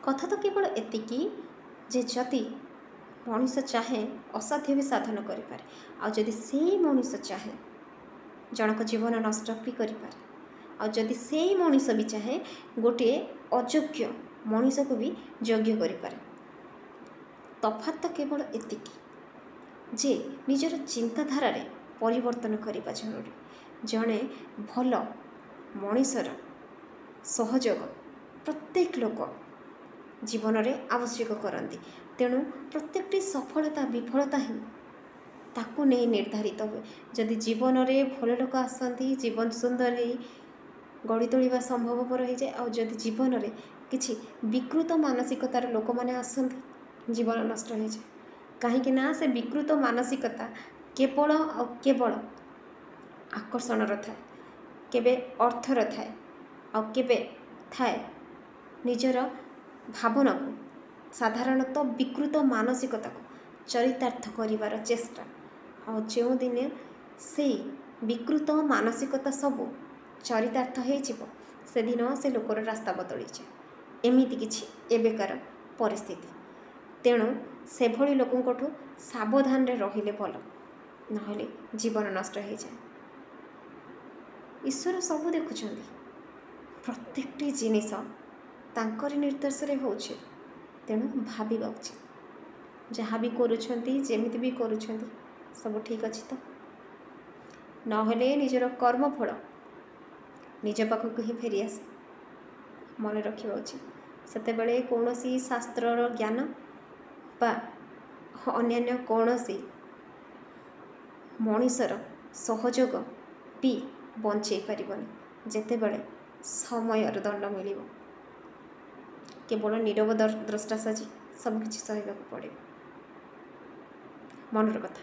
କଥା ତ କେବଳ ଏତିକି ଯେ ଯଦି ମଣିଷ ଚାହେଁ ଅସାଧ୍ୟ ବି ସାଧନ କରିପାରେ, ଆଉ ଯଦି ସେଇ ମଣିଷ ଚାହେଁ ଜଣଙ୍କ ଜୀବନ ନଷ୍ଟ ବି କରିପାରେ, ଆଉ ଯଦି ସେଇ ମଣିଷ ବି ଚାହେଁ ଗୋଟିଏ ଅଯୋଗ୍ୟ ମଣିଷକୁ ବି ଯୋଗ୍ୟ କରିପାରେ। ତଫାତ୍ ତ କେବଳ ଏତିକି ଯେ ନିଜର ଚିନ୍ତାଧାରାରେ ପରିବର୍ତ୍ତନ କରିବା ଜରୁରୀ। ଜଣେ ଭଲ ମଣିଷର ସହଯୋଗ ପ୍ରତ୍ୟେକ ଲୋକ ଜୀବନରେ ଆବଶ୍ୟକ କରନ୍ତି। ତେଣୁ ପ୍ରତ୍ୟେକଟି ସଫଳତା ବିଫଳତା ହିଁ ତାକୁ ନେଇ ନିର୍ଦ୍ଧାରିତ ହୁଏ। ଯଦି ଜୀବନରେ ଭଲ ଲୋକ ଆସନ୍ତି, ଜୀବନ ସୁନ୍ଦର ହେଇ ଗଢ଼ି ତୋଳିବା ସମ୍ଭବପର ହୋଇଯାଏ। ଆଉ ଯଦି ଜୀବନରେ କିଛି ବିକୃତ ମାନସିକତାର ଲୋକମାନେ ଆସନ୍ତି, ଜୀବନ ନଷ୍ଟ ହୋଇଯାଏ। କାହିଁକି ନା ସେ ବିକୃତ ମାନସିକତା କେବଳ ଆଉ କେବଳ ଆକର୍ଷଣର ଥାଏ, କେବେ ଅର୍ଥର ଥାଏ, ଆଉ କେବେ ଥାଏ ନିଜର ଭାବନାକୁ, ସାଧାରଣତଃ ବିକୃତ ମାନସିକତାକୁ ଚରିତାର୍ଥ କରିବାର ଚେଷ୍ଟା। ଆଉ ଯେଉଁଦିନ ସେଇ ବିକୃତ ମାନସିକତା ସବୁ ଚରିତାର୍ଥ ହେଇଯିବ, ସେଦିନ ସେ ଲୋକର ରାସ୍ତା ବଦଳିଯାଏ। ଏମିତି କିଛି ଏବେକାର ପରିସ୍ଥିତି। ତେଣୁ ସେଭଳି ଲୋକଙ୍କଠୁ ସାବଧାନରେ ରହିଲେ ଭଲ, ନହେଲେ ଜୀବନ ନଷ୍ଟ ହୋଇଯାଏ। ଈଶ୍ୱର ସବୁ ଦେଖୁଛନ୍ତି, ପ୍ରତ୍ୟେକଟି ଜିନିଷ ତାଙ୍କରି ନିର୍ଦ୍ଦେଶରେ ହେଉଛି। ତେଣୁ ଭାବିବା ଉଚିତ, ଯାହା ବି କରୁଛନ୍ତି, ଯେମିତି ବି କରୁଛନ୍ତି, ସବୁ ଠିକ୍ ଅଛି ତ? ନହେଲେ ନିଜର କର୍ମଫଳ ନିଜ ପାଖକୁ ହିଁ ଫେରିଆସେ। ମନେ ରଖିବା ଉଚିତ। ସେତେବେଳେ କୌଣସି ଶାସ୍ତ୍ରର ଜ୍ଞାନ ବା ଅନ୍ୟାନ୍ୟ କୌଣସି ମଣିଷର ସହଯୋଗ ବି ବଞ୍ଚେଇ ପାରିବନି। ଯେତେବେଳେ ସମୟର ଦଣ୍ଡ ମିଳିବ, କେବଳ ନୀରବ ଦ୍ରଷ୍ଟା ସାଜି ସବୁକିଛି ସହିବାକୁ ପଡ଼ିବ। ମନର କଥା।